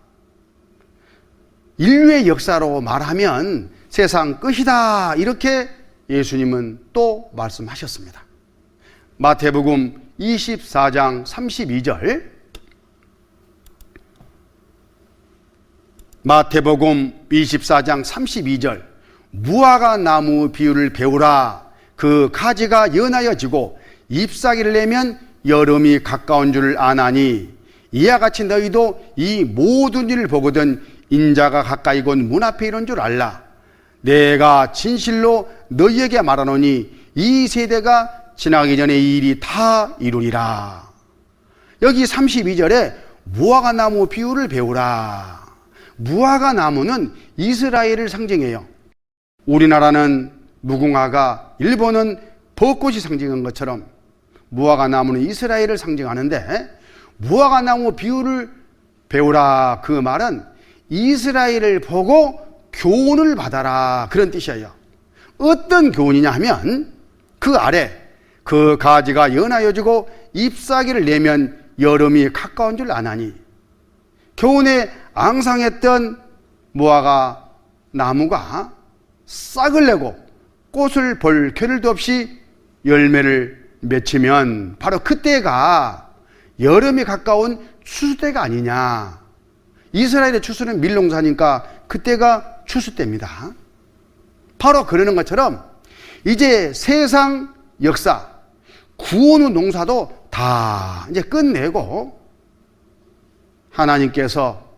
인류의 역사로 말하면 세상 끝이다, 이렇게 예수님은 또 말씀하셨습니다. 마태복음 24장 32절, 마태복음 24장 32절, 무화과 나무 비유를 배우라. 그 가지가 연하여 지고 잎사귀를 내면 여름이 가까운 줄 아나니 이와 같이 너희도 이 모든 일을 보거든 인자가 가까이 곧 문 앞에 이른 줄 알라. 내가 진실로 너희에게 말하노니 이 세대가 지나기 전에 이 일이 다 이루리라. 여기 32절에 무화과 나무 비유를 배우라. 무화과 나무는 이스라엘을 상징해요. 우리나라는 무궁화가, 일본은 벚꽃이 상징한 것처럼 무화과 나무는 이스라엘을 상징하는데, 무화과 나무 비유를 배우라, 그 말은 이스라엘을 보고 교훈을 받아라, 그런 뜻이에요. 어떤 교훈이냐 하면 그 아래 그 가지가 연하여지고 잎사귀를 내면 여름이 가까운 줄 아나니, 겨우내 앙상했던 무화과 나무가 싹을 내고 꽃을 볼 겨를도 없이 열매를 맺히면 바로 그때가 여름이 가까운 추수 때가 아니냐. 이스라엘의 추수는 밀농사니까 그때가 추수 때입니다. 바로 그러는 것처럼 이제 세상 역사, 구원 후 농사도 다 이제 끝내고 하나님께서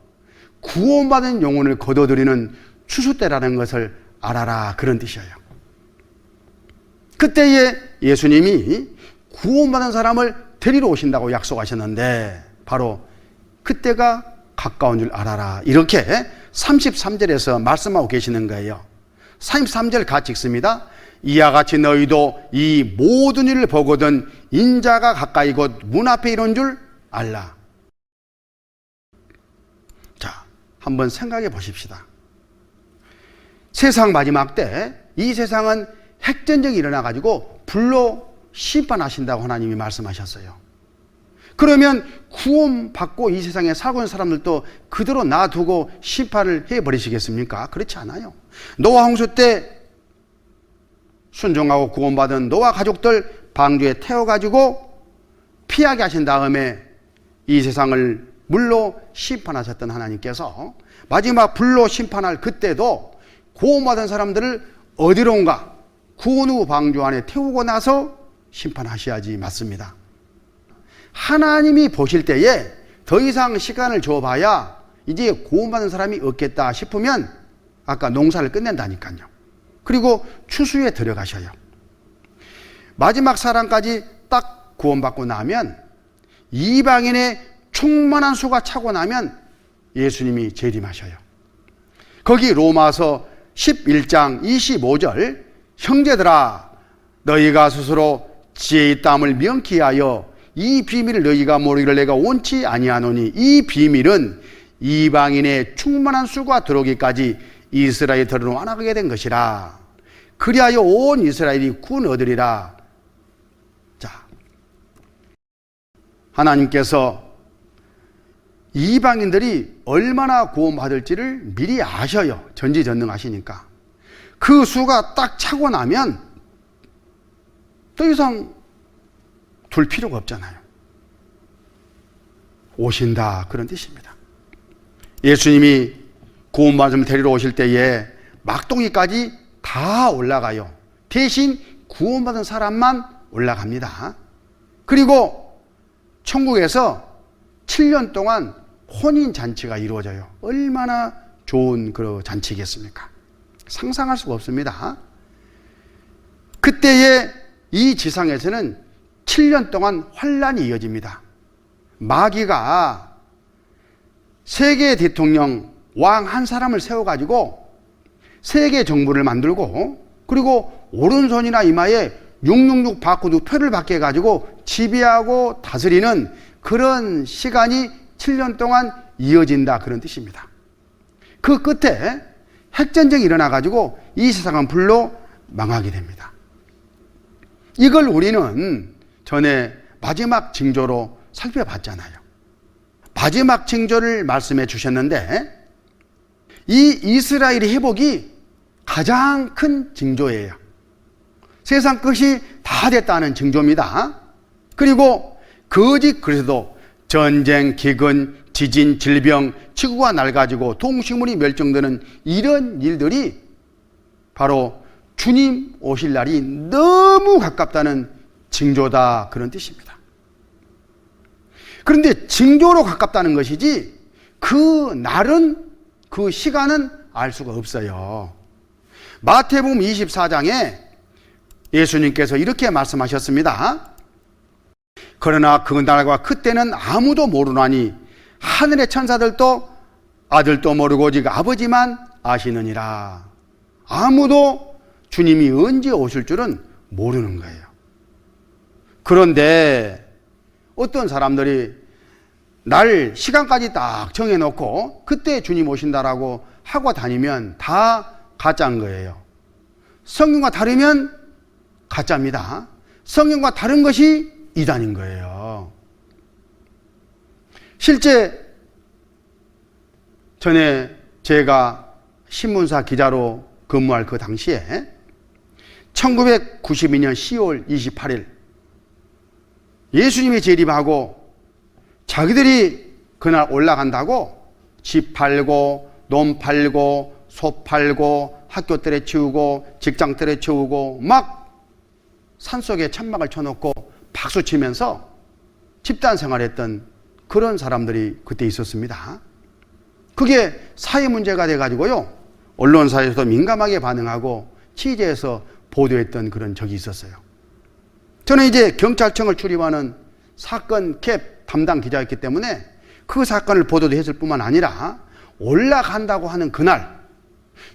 구원받은 영혼을 거둬들이는 추수 때라는 것을 알아라, 그런 뜻이에요. 그때에 예수님이 구원받은 사람을 데리러 오신다고 약속하셨는데 바로 그때가 가까운 줄 알아라, 이렇게 33절에서 말씀하고 계시는 거예요. 33절 같이 읽습니다. 이와 같이 너희도 이 모든 일을 보거든 인자가 가까이 곧 문 앞에 이른 줄 알라. 자, 한번 생각해 보십시다. 세상 마지막 때 이 세상은 핵전쟁이 일어나가지고 불로 심판하신다고 하나님이 말씀하셨어요. 그러면 구원받고 이 세상에 살고 있는 사람들도 그대로 놔두고 심판을 해버리시겠습니까? 그렇지 않아요. 노아 홍수 때 순종하고 구원받은 노아 가족들 방주에 태워가지고 피하게 하신 다음에 이 세상을 물로 심판하셨던 하나님께서 마지막 불로 심판할 그때도 구원받은 사람들을 어디론가 구원 후 방주 안에 태우고 나서 심판하셔야지 맞습니다. 하나님이 보실 때에 더 이상 시간을 줘봐야 이제 구원받은 사람이 없겠다 싶으면 아까 농사를 끝낸다니까요. 그리고 추수에 들어가셔요. 마지막 사람까지 딱 구원받고 나면 이방인의 충만한 수가 차고 나면 예수님이 재림하셔요. 거기 로마서 11장 25절, 형제들아 너희가 스스로 지혜 있다함을 명기하여 이 비밀을 너희가 모르기를 내가 원치 아니하노니 이 비밀은 이방인의 충만한 수가 들어오기까지 이스라엘이 들어 완화하게 된 것이라. 그리하여 온 이스라엘이 구원 얻으리라. 자, 하나님께서 이방인들이 얼마나 구원받을지를 미리 아셔요. 전지전능하시니까. 그 수가 딱 차고 나면 더 이상 둘 필요가 없잖아요. 오신다, 그런 뜻입니다. 예수님이 구원받음을 데리러 오실 때에 막동이까지 다 올라가요. 대신 구원받은 사람만 올라갑니다. 그리고 천국에서 7년 동안 혼인잔치가 이루어져요. 얼마나 좋은 그 잔치겠습니까? 상상할 수가 없습니다. 그때에 이 지상에서는 7년 동안 환란이 이어집니다. 마귀가 세계 대통령 왕 한 사람을 세워가지고 세계 정부를 만들고, 그리고 오른손이나 이마에 666 바코드 표를 받게 해가지고 지배하고 다스리는 그런 시간이 7년 동안 이어진다, 그런 뜻입니다. 그 끝에 핵전쟁이 일어나가지고 이 세상은 불로 망하게 됩니다. 이걸 우리는 전에 마지막 징조로 살펴봤잖아요. 마지막 징조를 말씀해 주셨는데, 이 이스라엘의 회복이 가장 큰 징조예요. 세상 끝이 다 됐다는 징조입니다. 그리고 거짓 그리스도, 전쟁, 기근, 지진, 질병, 지구가 낡아지고 동식물이 멸종되는 이런 일들이 바로 주님 오실 날이 너무 가깝다는 징조다, 그런 뜻입니다. 그런데 징조로 가깝다는 것이지 그 날은, 그 시간은 알 수가 없어요. 마태복음 24장에 예수님께서 이렇게 말씀하셨습니다. 그러나 그 날과 그때는 아무도 모르나니 하늘의 천사들도 아들도 모르고 오직 아버지만 아시느니라. 아무도 주님이 언제 오실 줄은 모르는 거예요. 그런데 어떤 사람들이 날 시간까지 딱 정해놓고 그때 주님 오신다라고 하고 다니면 다 가짜인 거예요. 성경과 다르면 가짜입니다. 성경과 다른 것이 이단인 거예요. 실제 전에 제가 신문사 기자로 근무할 그 당시에 1992년 10월 28일 예수님이 재림하고 자기들이 그날 올라간다고 집 팔고 논 팔고 소 팔고 학교 때려치우고 직장 때려치우고 막 산속에 천막을 쳐놓고 박수치면서 집단 생활했던 그런 사람들이 그때 있었습니다. 그게 사회 문제가 돼가지고요, 언론사에서도 민감하게 반응하고 취재해서 보도했던 그런 적이 있었어요. 저는 이제 경찰청을 출입하는 사건 캡 담당 기자였기 때문에 그 사건을 보도도 했을 뿐만 아니라 올라간다고 하는 그날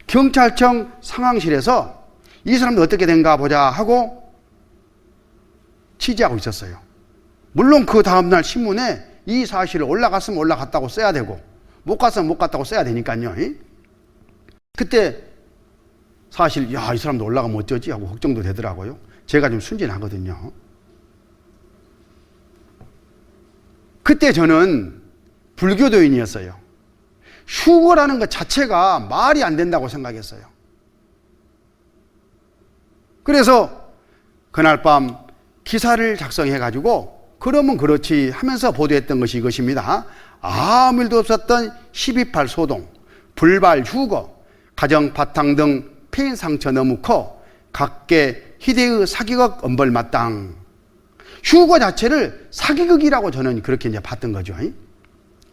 경찰청 상황실에서 이 사람들 어떻게 된가 보자 하고 취재하고 있었어요. 물론 그 다음날 신문에 이 사실을 올라갔으면 올라갔다고 써야 되고 못 갔으면 못 갔다고 써야 되니까요. 그때 사실 이 사람도 올라가면 어쩌지 하고 걱정도 되더라고요. 제가 좀 순진하거든요. 그때 저는 불교도인이었어요. 휴거라는 것 자체가 말이 안 된다고 생각했어요. 그래서 그날 밤 기사를 작성해가지고 그러면 그렇지 하면서 보도했던 것이 이것입니다. 아무 일도 없었던 12.8 소동, 불발 휴거, 가정 바탕 등 폐인 상처 너무 커 각계 희대의 사기극 엄벌마땅. 휴거 자체를 사기극이라고 저는 그렇게 이제 봤던 거죠.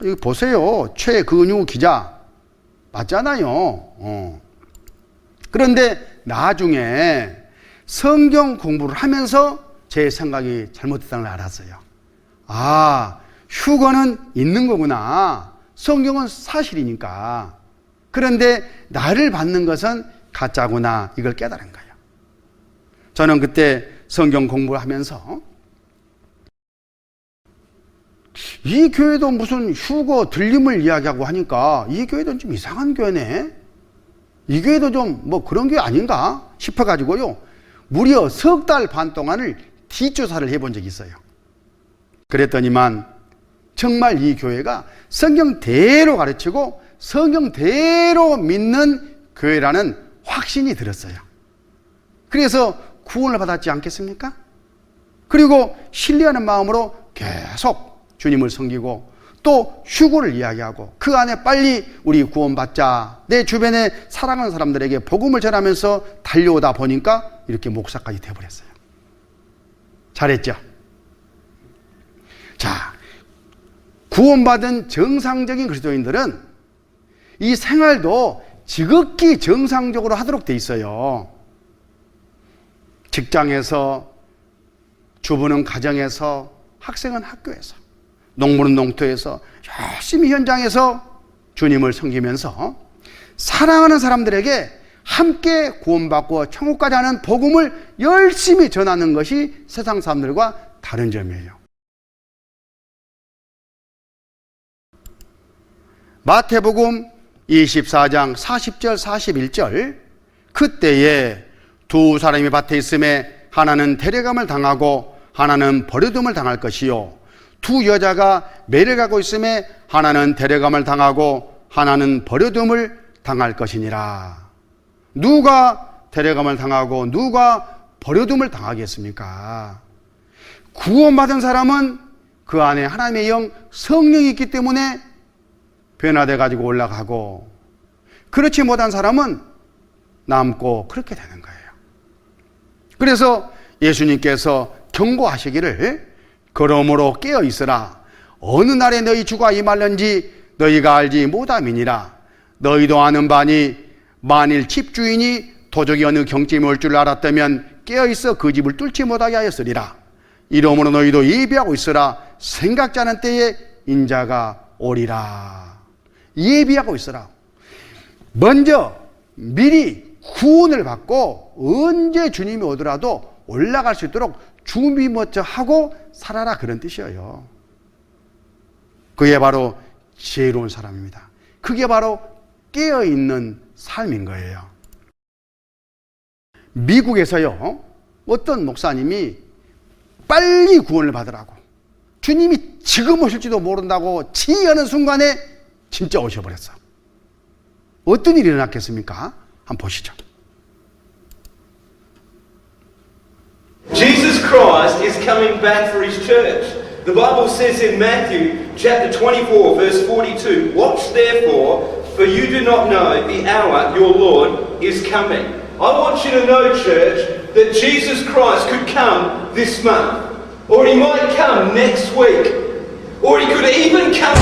여기 보세요. 최근유 기자 맞잖아요. 그런데 나중에 성경 공부를 하면서 제 생각이 잘못됐다는 걸 알았어요. 아, 휴거는 있는 거구나. 성경은 사실이니까. 그런데 나를 받는 것은 가짜구나. 이걸 깨달은 거예요. 저는 그때 성경 공부를 하면서 이 교회도 무슨 휴거 들림을 이야기하고 하니까 이 교회도 좀 이상한 교회네. 이 교회도 좀 뭐 그런 교회 아닌가 싶어가지고요. 무려 석 달 반 동안을 뒷조사를 해본 적이 있어요. 그랬더니만 정말 이 교회가 성경대로 가르치고 성경대로 믿는 교회라는 확신이 들었어요. 그래서 구원을 받았지 않겠습니까? 그리고 신뢰하는 마음으로 계속 주님을 섬기고 또 휴고를 이야기하고 그 안에 빨리 우리 구원받자, 내 주변에 사랑하는 사람들에게 복음을 전하면서 달려오다 보니까 이렇게 목사까지 되어버렸어요. 잘했죠? 자, 구원받은 정상적인 그리스도인들은 이 생활도 지극히 정상적으로 하도록 돼 있어요. 직장에서, 주부는 가정에서, 학생은 학교에서, 농부는 농토에서 열심히 현장에서 주님을 섬기면서 사랑하는 사람들에게 함께 구원받고 천국 가자는 복음을 열심히 전하는 것이 세상 사람들과 다른 점이에요. 마태복음 24장 40절 41절, 그때에 두 사람이 밭에 있음에 하나는 데려감을 당하고 하나는 버려둠을 당할 것이요, 두 여자가 매를 가고 있음에 하나는 데려감을 당하고 하나는 버려둠을 당할 것이니라. 누가 데려감을 당하고 누가 버려둠을 당하겠습니까? 구원받은 사람은 그 안에 하나님의 영, 성령이 있기 때문에 변화돼 가지고 올라가고, 그렇지 못한 사람은 남고 그렇게 되는 거예요. 그래서 예수님께서 경고하시기를, 그러므로 깨어 있으라. 어느 날에 너희 주가 임할는지 너희가 알지 못함이니라. 너희도 아는 바니 만일 집주인이 도적이 어느 경쯤에 올 줄 알았다면 깨어 있어 그 집을 뚫지 못하게 하였으리라. 이러므로 너희도 예비하고 있으라. 생각지 않은 때에 인자가 오리라. 예비하고 있으라. 먼저 미리 구원을 받고 언제 주님이 오더라도 올라갈 수 있도록 준비 먼저 하고 살아라, 그런 뜻이에요. 그게 바로 지혜로운 사람입니다. 그게 바로 깨어있는 삶인 거예요. 미국에서요, 어떤 목사님이 빨리 구원을 받으라고, 주님이 지금 오실지도 모른다고 지휘하는 순간에 진짜 오셔버렸어. 어떤 일이 일어났겠습니까? 한번 보시죠. Jesus Christ is coming back for his church. The Bible says in Matthew chapter 24 verse 42, "Watch therefore, for you do not know the hour your Lord is coming." I want you to know, church, that Jesus Christ could come this month, or he might come next week, or he could even come...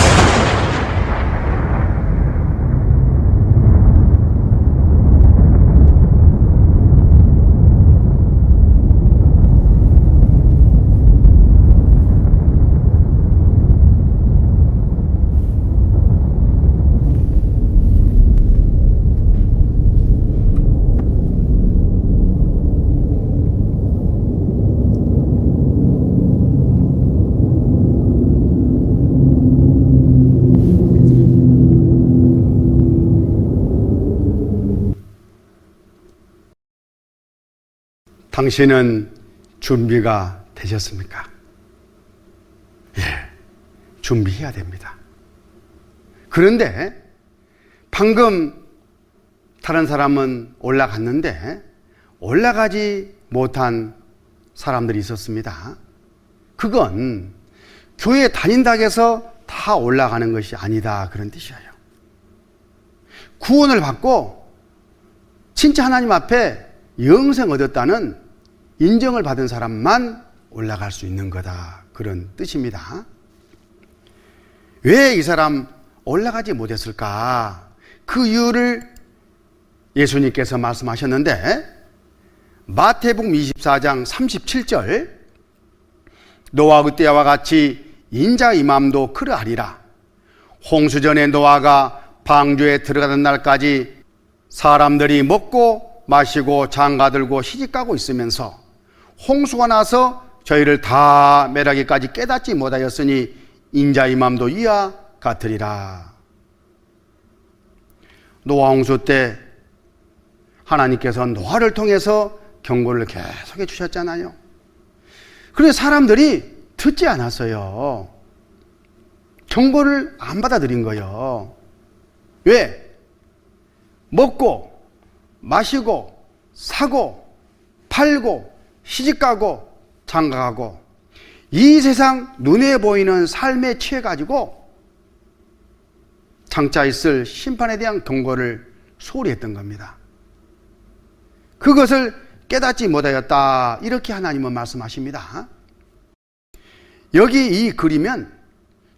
당신은 준비가 되셨습니까? 예, 준비해야 됩니다. 그런데 방금 다른 사람은 올라갔는데 올라가지 못한 사람들이 있었습니다. 그건 교회 다닌다고 해서 다 올라가는 것이 아니다, 그런 뜻이에요. 구원을 받고 진짜 하나님 앞에 영생 얻었다는 인정을 받은 사람만 올라갈 수 있는 거다, 그런 뜻입니다. 왜 이 사람 올라가지 못했을까? 그 이유를 예수님께서 말씀하셨는데, 마태복음 24장 37절, 노아 그때와 같이 인자 임함도 그러하리라. 홍수전에 노아가 방주에 들어가던 날까지 사람들이 먹고 마시고 장가들고 시집가고 있으면서 홍수가 나서 저희를 다 멸하기까지 깨닫지 못하였으니 인자 임함도 이와 같으리라. 노아 홍수 때 하나님께서 노아를 통해서 경고를 계속해 주셨잖아요. 그런데 사람들이 듣지 않았어요. 경고를 안 받아들인 거예요. 왜? 먹고 마시고 사고 팔고 시집가고 장가가고 이 세상 눈에 보이는 삶에 취해가지고 장차 있을 심판에 대한 경고를 소홀히 했던 겁니다. 그것을 깨닫지 못하였다, 이렇게 하나님은 말씀하십니다. 여기 이 그림은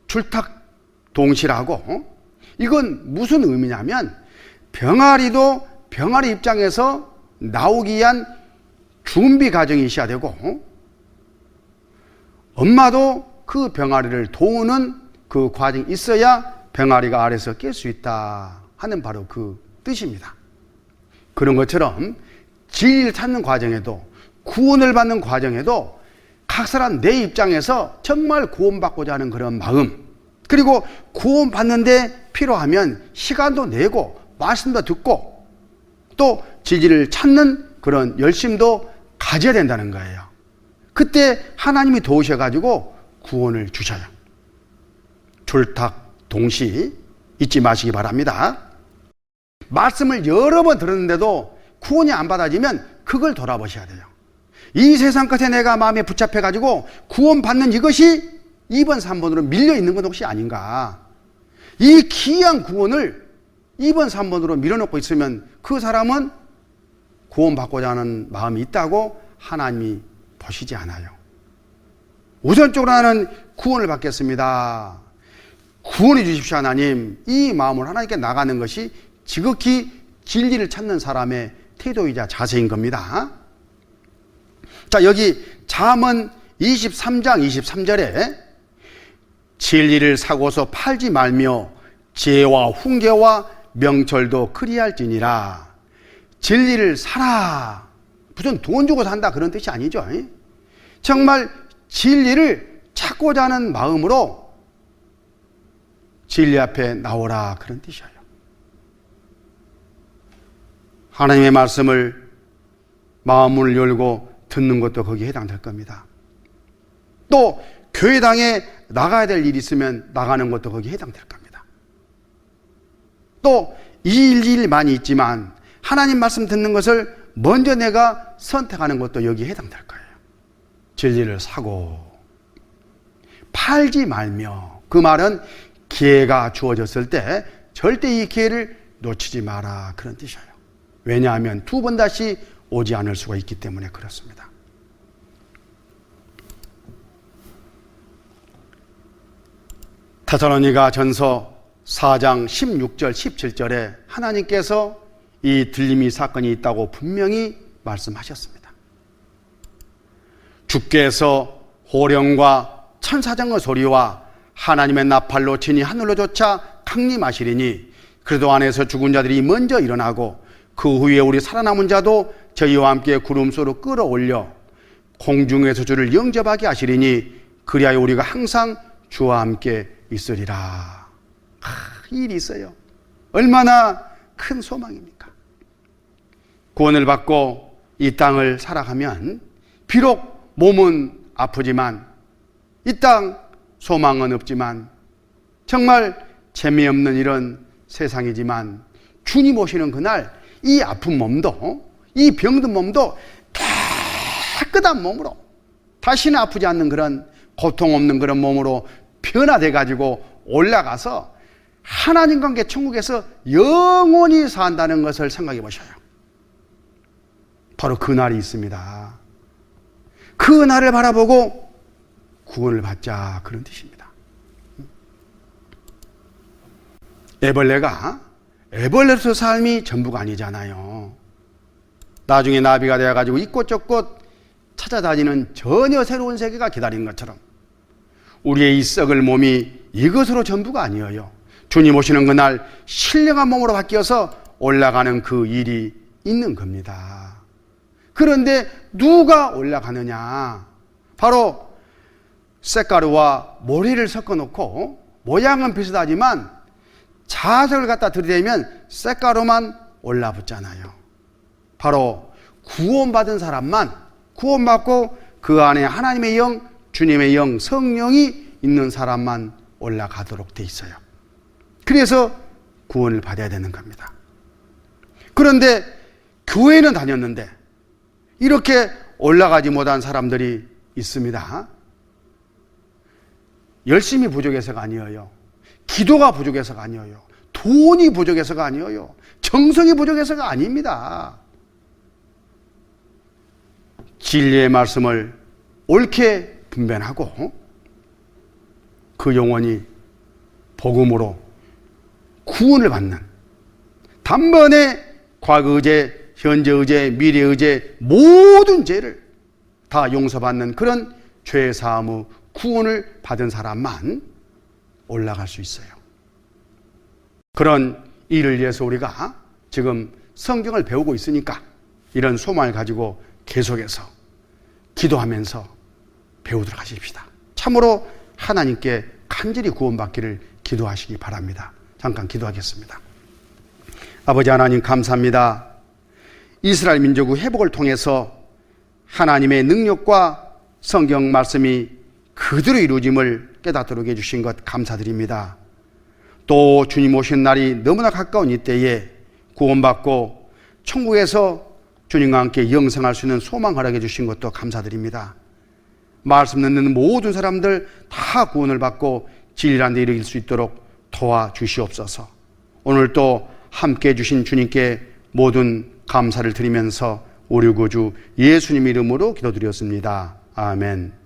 줄탁동시라고, 이건 무슨 의미냐면 병아리도 병아리 입장에서 나오기 위한 준비 과정이 있어야 되고, 엄마도 그 병아리를 도우는 그 과정이 있어야 병아리가 알에서 깰 수 있다 하는 바로 그 뜻입니다. 그런 것처럼 진리를 찾는 과정에도, 구원을 받는 과정에도 각 사람 내 입장에서 정말 구원받고자 하는 그런 마음, 그리고 구원받는데 필요하면 시간도 내고 말씀도 듣고 또 진리를 찾는 그런 열심도 가져야 된다는 거예요. 그때 하나님이 도우셔가지고 구원을 주셔요. 졸탁동시 잊지 마시기 바랍니다. 말씀을 여러 번 들었는데도 구원이 안 받아지면 그걸 돌아보셔야 돼요. 이 세상 것에 내가 마음에 붙잡혀가지고 구원받는 이것이 2번, 3번으로 밀려있는 건 혹시 아닌가. 이 귀한 구원을 2번, 3번으로 밀어놓고 있으면 그 사람은 구원받고자 하는 마음이 있다고 하나님이 보시지 않아요. 우선적으로 나는 구원을 받겠습니다. 구원해 주십시오 하나님. 이 마음으로 하나님께 나가는 것이 지극히 진리를 찾는 사람의 태도이자 자세인 겁니다. 자, 여기 잠언 23장 23절에 진리를 사고서 팔지 말며 지혜와 훈계와 명철도 그리할지니라. 진리를 사라. 무슨 돈 주고 산다 그런 뜻이 아니죠. 정말 진리를 찾고자 하는 마음으로 진리 앞에 나오라, 그런 뜻이에요. 하나님의 말씀을 마음을 열고 듣는 것도 거기에 해당될 겁니다. 또 교회당에 나가야 될 일이 있으면 나가는 것도 거기에 해당될 겁니다. 또 이 일이 많이 있지만 하나님 말씀 듣는 것을 먼저 내가 선택하는 것도 여기에 해당될 거예요. 진리를 사고 팔지 말며, 그 말은 기회가 주어졌을 때 절대 이 기회를 놓치지 마라, 그런 뜻이에요. 왜냐하면 두 번 다시 오지 않을 수가 있기 때문에 그렇습니다. 데살로니가 전서 4장 16절 17절에 하나님께서 이 들림이 사건이 있다고 분명히 말씀하셨습니다. 주께서 호령과 천사장의 소리와 하나님의 나팔로 친히 하늘로 쫓아 강림하시리니 그래도 안에서 죽은 자들이 먼저 일어나고 그 후에 우리 살아남은 자도 저희와 함께 구름소로 끌어올려 공중에서 주를 영접하게 하시리니 그리하여 우리가 항상 주와 함께 있으리라. 이 일이 있어요. 얼마나 큰 소망입니까? 구원을 받고 이 땅을 살아가면 비록 몸은 아프지만, 이 땅 소망은 없지만, 정말 재미없는 이런 세상이지만 주님 오시는 그날 이 아픈 몸도, 이 병든 몸도 깨끗한 몸으로, 다시는 아프지 않는 그런 고통 없는 그런 몸으로 변화돼 가지고 올라가서 하나님과 함께 천국에서 영원히 산다는 것을 생각해 보셔요. 바로 그 날이 있습니다. 그 날을 바라보고 구원을 받자, 그런 뜻입니다. 애벌레로서 삶이 전부가 아니잖아요. 나중에 나비가 되어가지고 이곳저곳 찾아다니는 전혀 새로운 세계가 기다리는 것처럼 우리의 이 썩을 몸이 이것으로 전부가 아니에요. 주님 오시는 그날 신령한 몸으로 바뀌어서 올라가는 그 일이 있는 겁니다. 그런데 누가 올라가느냐? 바로 쇳가루와 모래를 섞어놓고 모양은 비슷하지만 자석을 갖다 들이대면 쇳가루만 올라붙잖아요. 바로 구원받은 사람만, 구원받고 그 안에 하나님의 영, 주님의 영, 성령이 있는 사람만 올라가도록 돼 있어요. 그래서 구원을 받아야 되는 겁니다. 그런데 교회는 다녔는데 이렇게 올라가지 못한 사람들이 있습니다. 열심히 부족해서가 아니에요. 기도가 부족해서가 아니에요. 돈이 부족해서가 아니에요. 정성이 부족해서가 아닙니다. 진리의 말씀을 옳게 분별하고 그 영혼이 복음으로 구원을 받는, 단번에 과거 의제, 현재 의제, 미래 의제 모든 죄를 다 용서받는 그런 죄 사함 후 구원을 받은 사람만 올라갈 수 있어요. 그런 일을 위해서 우리가 지금 성경을 배우고 있으니까 이런 소망을 가지고 계속해서 기도하면서 배우도록 하십시다. 참으로 하나님께 간절히 구원받기를 기도하시기 바랍니다. 잠깐 기도하겠습니다. 아버지 하나님 감사합니다. 이스라엘 민족의 회복을 통해서 하나님의 능력과 성경 말씀이 그대로 이루어짐을 깨닫도록 해주신 것 감사드립니다. 또 주님 오신 날이 너무나 가까운 이때에 구원받고 천국에서 주님과 함께 영생할 수 있는 소망 허락해 주신 것도 감사드립니다. 말씀 듣는 모든 사람들 다 구원을 받고 진리란 데 이르길 수 있도록 도와주시옵소서. 오늘 또 함께 해주신 주님께 모든 감사를 드리면서 우리 구주 예수님 이름으로 기도드렸습니다. 아멘.